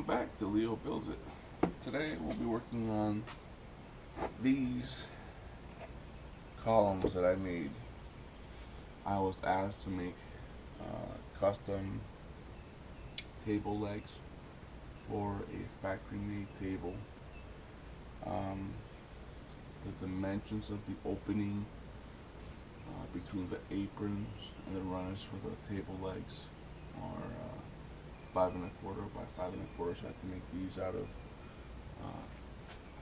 Welcome back to Leo Builds It. Today we'll be working on these columns that I made. I was asked to make custom table legs for a factory made table. The dimensions of the opening between the aprons and the runners for the table legs are 5 1/4 by 5 1/4, so I have to make these out of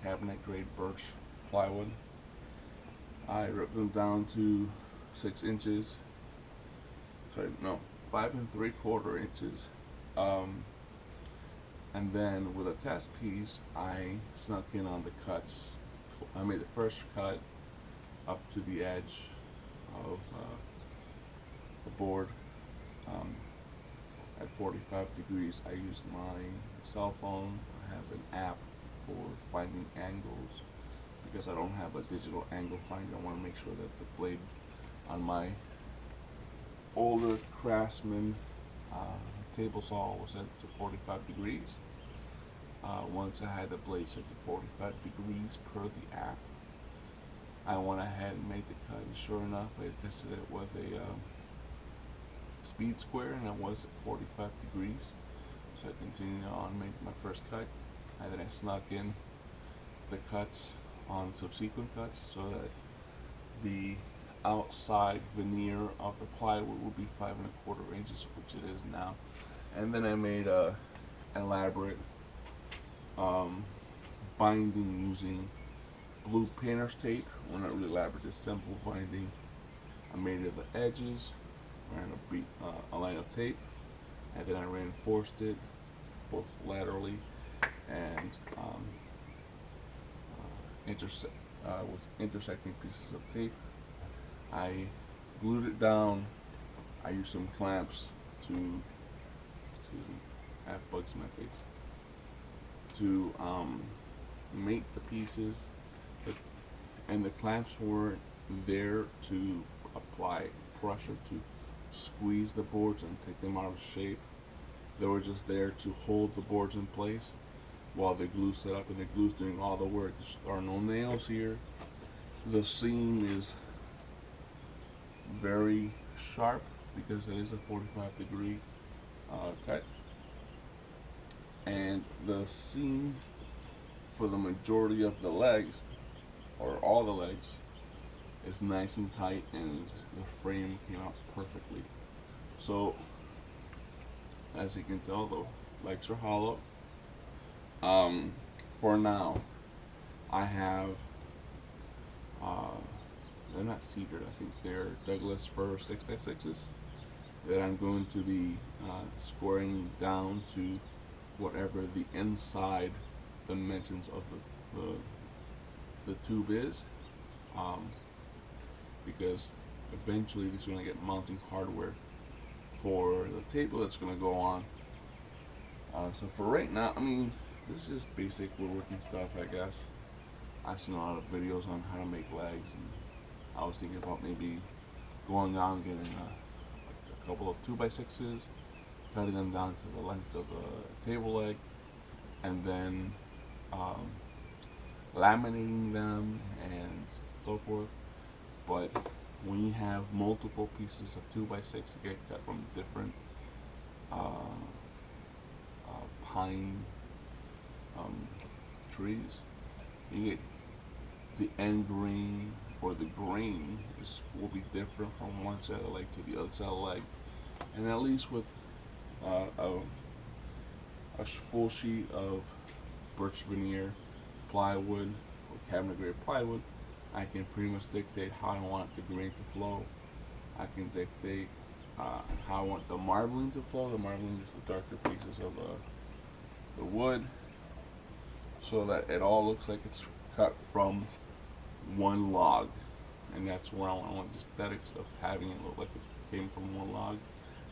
cabinet grade birch plywood. I ripped them down to 6 inches. Sorry, no, 5 3/4 inches. And then with a test piece, I snuck in on the cuts. I made the first cut up to the edge of the board. At 45 degrees, I used my cell phone. I have an app for finding angles because I don't have a digital angle finder. I want to make sure that the blade on my older Craftsman table saw was set to 45 degrees. Once I had the blade set to 45 degrees per the app, I went ahead and made the cut, and sure enough, I tested it with a speed square, and it was at 45 degrees. So I continued on, made my first cut, and then I snuck in the cuts on subsequent cuts so that the outside veneer of the plywood would be 5 1/4 inches, which it is now. And then I made a elaborate binding using blue painter's tape. Well, not really elaborate, just simple binding. I made it the edges, ran a line of tape, and then I reinforced it both laterally and with intersecting pieces of tape. I glued it down. I used some clamps to, excuse me, I have bugs in my face, to make the pieces, and the clamps weren't there to apply pressure to squeeze the boards and take them out of shape. They were just there to hold the boards in place while the glue set up, and the glue's doing all the work. There are no nails here. The seam is very sharp because it is a 45-degree cut, and the seam for the majority of the legs, or all the legs, is nice and tight, and the frame came out perfectly. So as you can tell, the legs are hollow. For now, I have they're not cedar, I think they're Douglas fir 6x6s that I'm going to be squaring down to whatever the inside dimensions of the tube is, because eventually this is going to get mounting hardware for the table that's going to go on. So for right now, I mean, this is basic woodworking stuff, I guess. I've seen a lot of videos on how to make legs, and I was thinking about maybe going down and getting a couple of 2x6s, cutting them down to the length of the table leg, and then laminating them and so forth. But when you have multiple pieces of 2x6 that get cut from different pine trees, you get the end grain, or the grain will be different from one side of the leg to the other side of the leg. And at least with a full sheet of birch veneer plywood or cabinet grade plywood, I can pretty much dictate how I want the grain to flow. I can dictate how I want the marbling to flow. The marbling is the darker pieces of the wood, so that it all looks like it's cut from one log. And that's where I want the aesthetics of having it look like it came from one log.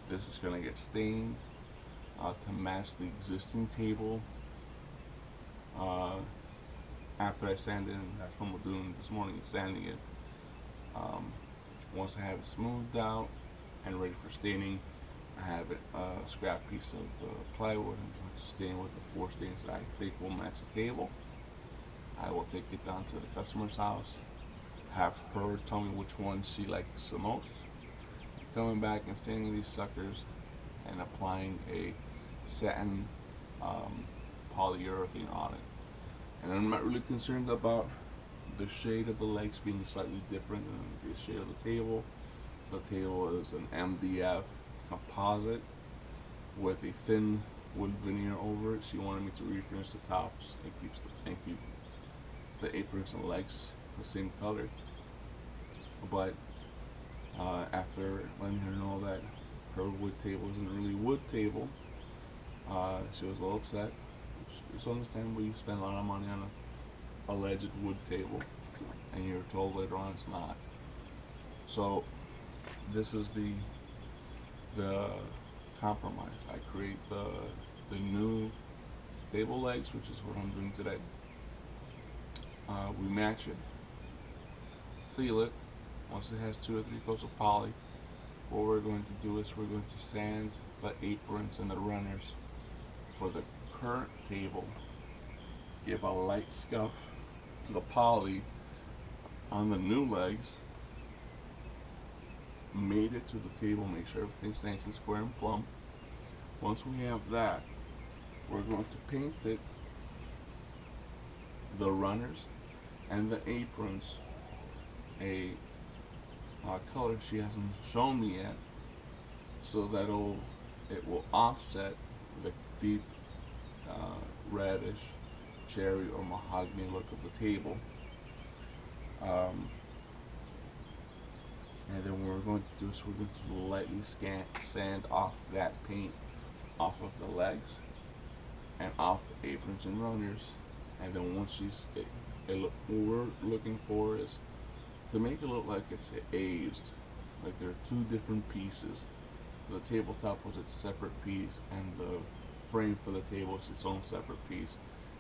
This is going to get stained to match the existing table. After I sand it, and that's what I'm doing this morning, is sanding it. Once I have it smoothed out and ready for staining, I have a scrap piece of plywood and stain with the 4 stains that I think will match the table. I will take it down to the customer's house, have her tell me which one she likes the most, coming back and staining these suckers and applying a satin polyurethane on it. And I'm not really concerned about the shade of the legs being slightly different than the shade of the table. The table is an MDF composite with a thin wood veneer over it. She wanted me to refinish the tops and keep the aprons and legs the same color. But after letting her know that her wood table isn't really wood table, she was a little upset. It's understandable. You spend a lot of money on a alleged wood table, and you're told later on it's not. So this is the compromise. I create the new table legs, which is what I'm doing today. We match it, seal it. Once it has 2 or 3 coats of poly, what we're going to do is we're going to sand the aprons and the runners for the current table, give a light scuff to the poly on the new legs, mate it to the table, make sure everything's nice and square and plumb. Once we have that, we're going to paint it, the runners and the aprons, a color she hasn't shown me yet, so that it will offset the deep reddish cherry or mahogany look of the table. And then what we're going to do is we're going to lightly sand off that paint off of the legs and off the aprons and runners. And then once what we're looking for is to make it look like it's aged, like there are 2 different pieces. The tabletop was its separate piece, and the frame for the table is its own separate piece.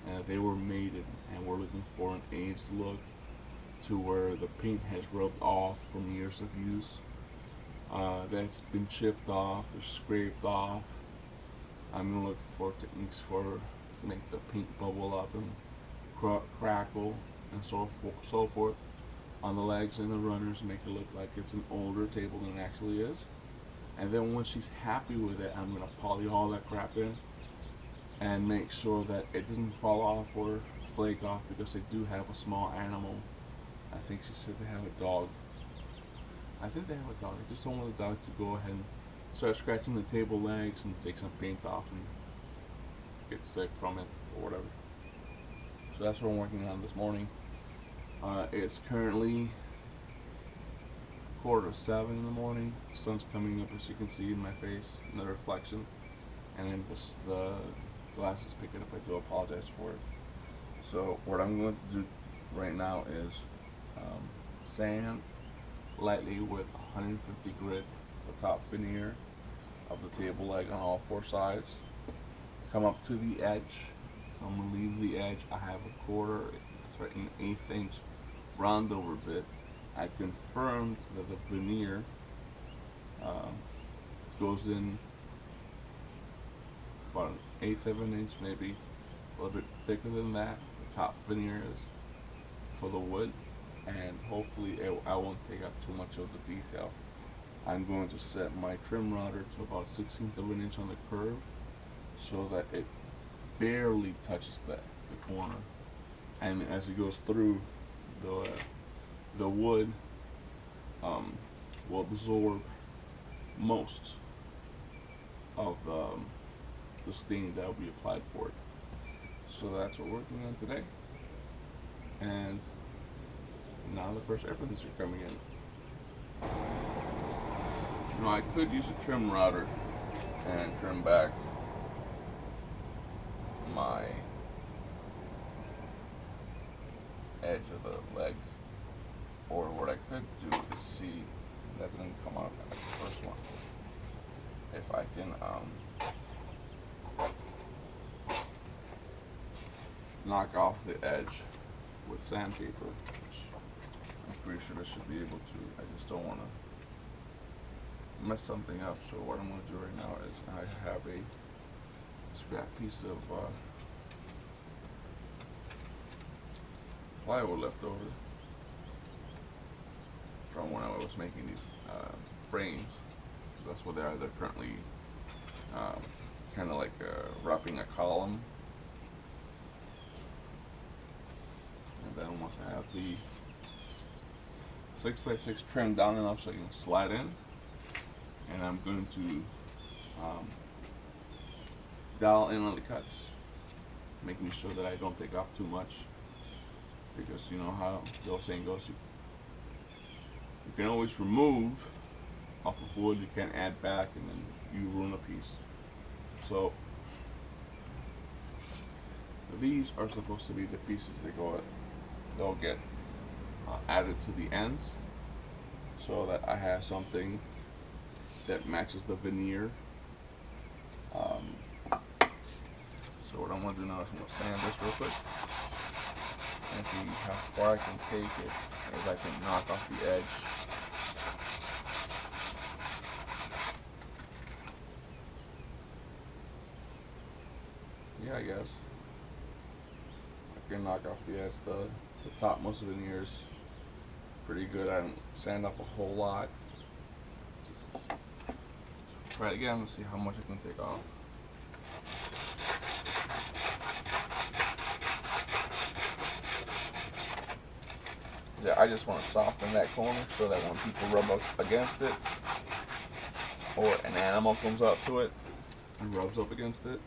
And they were mated, and we're looking for an aged look to where the paint has rubbed off from years of use. That's been chipped off, or scraped off. I'm gonna look for techniques to make the paint bubble up and crackle and so forth on the legs and the runners, make it look like it's an older table than it actually is. And then once she's happy with it, I'm gonna poly all that crap in and make sure that it doesn't fall off or flake off, because they do have a small animal. I think she said they have a dog. I think they have a dog. I just don't want the dog to go ahead and start scratching the table legs and take some paint off and get sick from it or whatever. So that's what I'm working on this morning. It's currently 6:45 in the morning. The sun's coming up, as you can see in my face, in the reflection. And then the glasses pick it up. I do apologize for it. So what I'm going to do right now is sand lightly with 150 grit the top veneer of the table leg on all 4 sides. Come up to the edge. I'm going to leave the edge. I have an 1/8 inch round over bit. I confirmed that the veneer goes in about 1/8 of an inch, maybe a little bit thicker than that. The top veneer is for the wood, and hopefully I won't take out too much of the detail. I'm going to set my trim router to about 1/16 of an inch on the curve, so that it barely touches the corner, and as it goes through, the wood will absorb most of the stain that will be applied for it. So that's what we're working on today, and now the first aprons are coming in. You know, I could use a trim router and trim back my edge of the legs, or what I could do is see that didn't come out in the first one. If I can knock off the edge with sandpaper, which I'm pretty sure I should be able to. I just don't want to mess something up. So what I'm going to do right now is I have a scrap piece of plywood left over from when I was making these frames. That's what they are. They're currently kind of like wrapping a column. And then once I have the 6x6 trimmed down enough so I can slide in, and I'm going to dial in on the cuts, making sure that I don't take off too much, because you know how the old saying goes, you can always remove off of wood, you can't add back, and then you ruin a piece. So these are supposed to be the pieces that they'll get added to the ends, so that I have something that matches the veneer. So what I'm going to do now is I'm going to sand this real quick and see how far I can take it as I can knock off the edge. Yeah, I guess I can knock off the edge. The topmost veneer is pretty good. I don't sand up a whole lot. Just try it again and see how much I can take off. Yeah, I just want to soften that corner so that when people rub up against it, or an animal comes up to it and rubs up against it,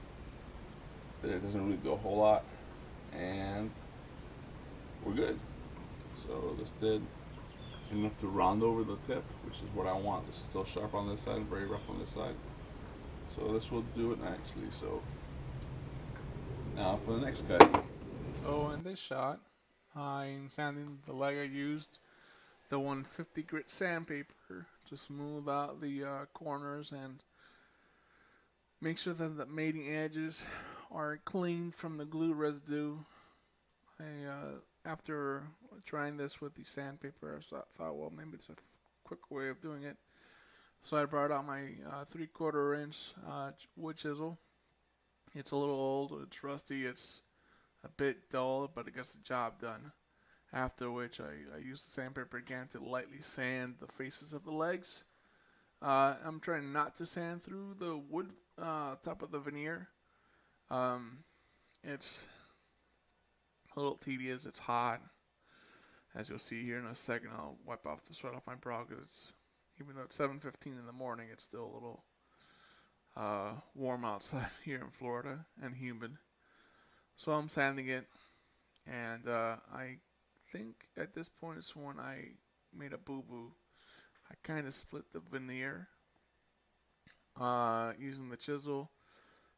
that it doesn't really do a whole lot, and we're good. So this did enough to round over the tip, which is what I want. This is still sharp on this side and very rough on this side. So this will do it nicely. So now for the next cut. So in this shot, I'm sanding the leg I used, the 150 grit sandpaper, to smooth out the corners and make sure that the mating edges are clean from the glue residue. After trying this with the sandpaper, I thought, well, maybe it's a quick way of doing it. So I brought out my 3/4 inch wood chisel. It's a little old, it's rusty, it's a bit dull, but it gets the job done. After which I use the sandpaper again to lightly sand the faces of the legs. I'm trying not to sand through the wood top of the veneer. It's a little tedious. It's hot, as you'll see here in a second. I'll wipe off the sweat off my brow because even though it's 7:15 in the morning, it's still a little warm outside here in Florida and humid. So I'm sanding it, and I think at this point it's when I made a boo-boo. I kind of split the veneer using the chisel,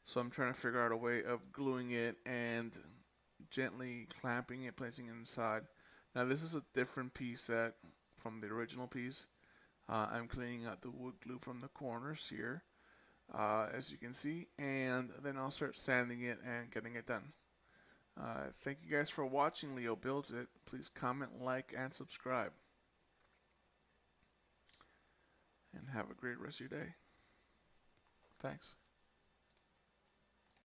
so I'm trying to figure out a way of gluing it and gently clamping it, placing it inside. Now this is a different piece from the original piece. I'm cleaning out the wood glue from the corners here, as you can see, and then I'll start sanding it and getting it done. Thank you guys for watching Leo Builds It. Please comment, like, and subscribe. And have a great rest of your day. Thanks.